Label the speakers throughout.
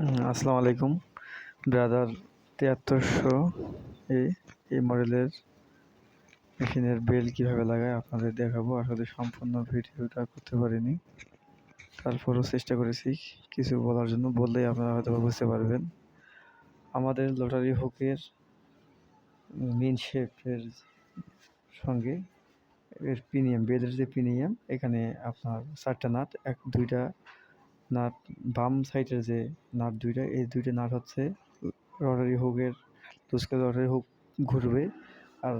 Speaker 1: আসসালামু আলাইকুম ব্রাদার। ৭৩০০ এই এই মডেলের মেশিনের বেল কীভাবে লাগায় আপনাদের দেখাবো। আসলে সম্পূর্ণ ভিডিওটা করতে পারিনি, তারপরও চেষ্টা করেছি কিছু বলার জন্য। বললেই আপনারা হয়তো বুঝতে পারবেন। আমাদের লটারি হুকের মেন শেপের সঙ্গে এর প্রিমিয়াম বেলের যে প্রিমিয়াম, এখানে আপনার 4টা নাট, দুইটা নাট বাম সাইডের যে নাট দুইটা, এই দুইটা নাট হচ্ছে রটারি হুকের লুজকে রটারি হুক ঘুরবে। আর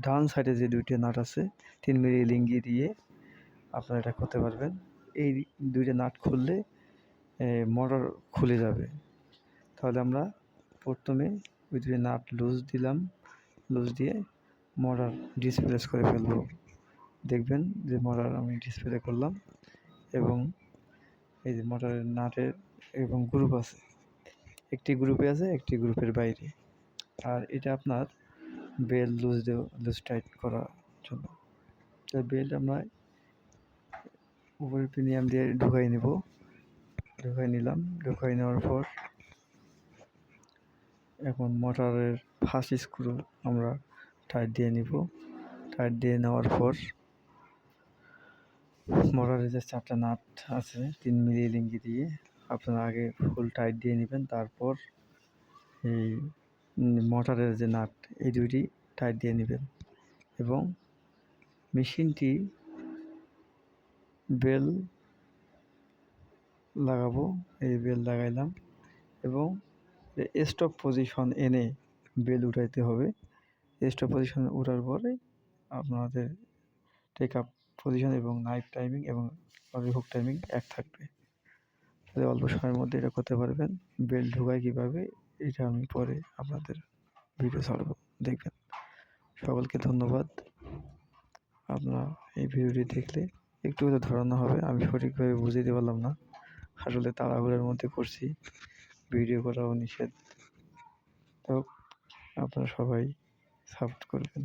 Speaker 1: ডান সাইডে যে দুইটা নাট আছে 3 মিলি লিঙ্গি দিয়ে আপনারা এটা করতে পারবেন। এই দুইটা নাট খুললে মোটর খুলে যাবে। তাহলে আমরা প্রথমে ওই দুইটা নাট লুজ দিলাম, লুজ দিয়ে মোটর ডিসপ্লেস করে ফেলবো। দেখবেন যে মোটর আমি ডিসপ্লে করলাম, এবং এই যে মোটরের নাটের এবং গ্রুপ আছে, একটি গ্রুপে আছে, একটি গ্রুপের বাইরে। আর এটা আপনার বেল লুজ টাইট করার জন্য। তো বেল্ট আমরা উপরের প্রিমিয়াম দিয়ে ঢুকাই নিলাম। ঢুকাই নেওয়ার পর এখন মোটরের ফার্স্ট স্ক্রু আমরা টাইট দিয়ে নিব। টাইট দিয়ে নেওয়ার পর মোটরের যে 4টা নাট আছে 3 মিলি লিঙ্গি দিয়ে আপনারা আগে ফুল টাইট দিয়ে নেবেন। তারপর এই মোটরের যে নাট, এই দুইটি টাইট দিয়ে নেবেন এবং মেশিনটি বেল লাগাবো। এই বেল লাগাইলাম এবং স্টপ পজিশন এনে বেল উঠাইতে হবে। স্টপ পজিশন উঠার পরে আপনাদের টেক আপ পজিশন এবং নাইফ টাইমিং এবং হুক টাইমিং এক থাকবে। তাহলে অল্প সময়ের মধ্যে এটা করতে পারবেন। বেল ঢোকায় কীভাবে, এটা আমি পরে আপনাদের ভিডিও ছাড়বো, দেখবেন। সকলকে ধন্যবাদ। আপনারা এই ভিডিওটি দেখলে একটু হয়তো ধারণা হবে। আমি সঠিকভাবে বুঝিয়ে দিতে পারলাম না, আসলে তাড়াহুড়োর মধ্যে করছি, ভিডিও করাও নিষেধ। তো আপনারা সবাই সাপোর্ট করবেন।